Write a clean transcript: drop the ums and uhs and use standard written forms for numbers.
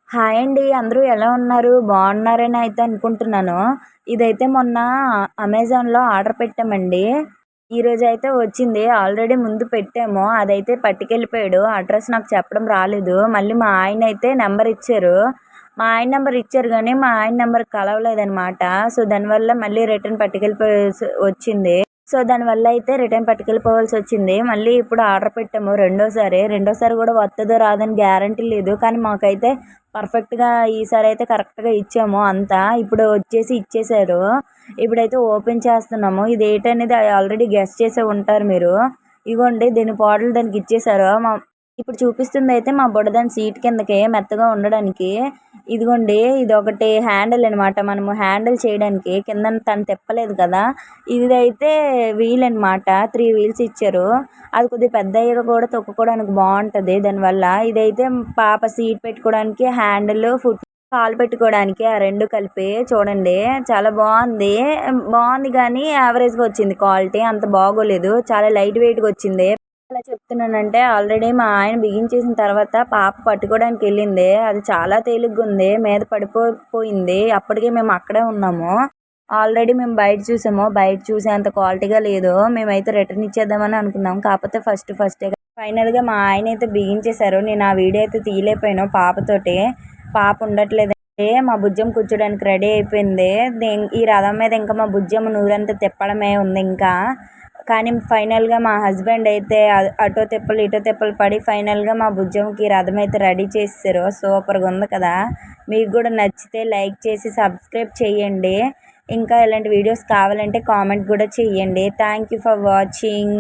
Hi అండి. అందరూ ఎలా ఉన్నారు? బాగున్నారని అయితే అనుకుంటున్నాను. ఇదైతే మొన్న అమెజాన్‌లో ఆర్డర్ పెట్టామండి. ఈరోజైతే వచ్చింది. ఆల్రెడీ ముందు పెట్టాము. అదైతే పట్టుకెళ్ళిపోయాడు. అడ్రస్ నాకు చెప్పడం రాలేదు. మళ్ళీ మా ఆయనైతే నంబర్ ఇచ్చారు. మా ఆయన నంబర్ ఇచ్చారు గానీ, మా ఆయన నంబర్ కలవలేదనమాట. సో, దానివల్ల మళ్ళీ రిటర్న్ పట్టుకెళ్ళిపోయాల్సి వచ్చింది. సో, దానివల్ల అయితే రిటర్న్ పట్టుకెళ్ళిపోవాల్సొచ్చింది. మళ్ళీ ఇప్పుడు ఆర్డర్ పెట్టాము రెండోసారి. రెండోసారి గూడా వత్తదో రాదని గ్యారంటీ లేదు. కానీ మాకైతే పర్ఫెక్ట్‌గా ఈసారైతే కరెక్ట్‌గా ఇచ్చాము అంతా. ఇప్పుడు వచ్చేసి ఇచ్చేశారు. ఇప్పుడైతే ఓపెన్ చేస్తున్నాము. ఇదేటనేది ఆల్రెడీ గెస్ చేసే ఉంటారు మీరు. ఇగోండి దీని మోడల్ దానికిచ్చేశారు. ఇప్పుడు చూపిస్తుందయితే మా బుడదాని సీట్ కిందకే మెత్తగా ఉండడానికి. ఇదిగోండి ఇదొకటి హ్యాండిల్ అనమాట. మనము హ్యాండిల్ చేయడానికి కిందన తను తిప్పలేదు కదా! ఇదైతే వీల్ అనమాట. 3 వీల్స్ ఇచ్చారు. అది కొద్దిగా పెద్దయ్యాక కూడా తొక్కుకోవడానికి బావుంటది దానివల్ల. ఇదైతే పాప సీట్ పెట్టుకోవడానికి హ్యాండిల్, కాలు పెట్టుకోవడానికి ఆ 2 కలిపి చూడండి. చాలా బావుంది. బావుంది గానీ యావరేజ్‌గా వచ్చింది క్వాలిటీ. అంత బాగోలేదు. చాలా లైట్ వెయిట్‌గా వచ్చింది. ఎలా చెప్తున్నానంటే ఆల్రెడీ మా ఆయన బిగించేసిన తర్వాత పాప పట్టుకోవడానికెళ్ళింది. అది చాలా తేలిగ్గుంది. మీద పోయింది. అప్పటికే మేము అక్కడే ఉన్నాము. ఆల్రెడీ మేము బయట చూసాము. బయట చూసేంత క్వాలిటీగా లేదు. మేమైతే రిటర్న్ ఇచ్చేద్దామని అనుకున్నాం. కాకపోతే ఫస్టే ఫైనల్‌గా మా ఆయనైతే బిగించేశారు. నేను ఆ వీడియో అయితే తీయలేకపోయాను పాపతోటి. పాప ఉండట్లేదండి. మా బుజ్జమ్మ కూర్చోడానికి రెడీ అయిపోయింది. ఈ రథం మీద ఇంకా మా బుజ్జమ్మ నూరంతా తిప్పడమే ఉంది ఇంకా. కానీ ఫైనల్‌గా మా హస్బెండ్ అయితే అటో తిప్పలు, ఇటో తిప్పలు పడి ఫైనల్‌గా మా బుజ్జమ్మకి రథం అయితే రెడీ చేసేసారు. సూపర్‌గా ఉంది కదా! మీకు కూడా నచ్చితే లైక్ చేసి సబ్స్క్రైబ్ చేయండి. ఇంకా ఇలాంటి వీడియోస్ కావాలంటే కామెంట్ కూడా చేయండి. Thank you for watching.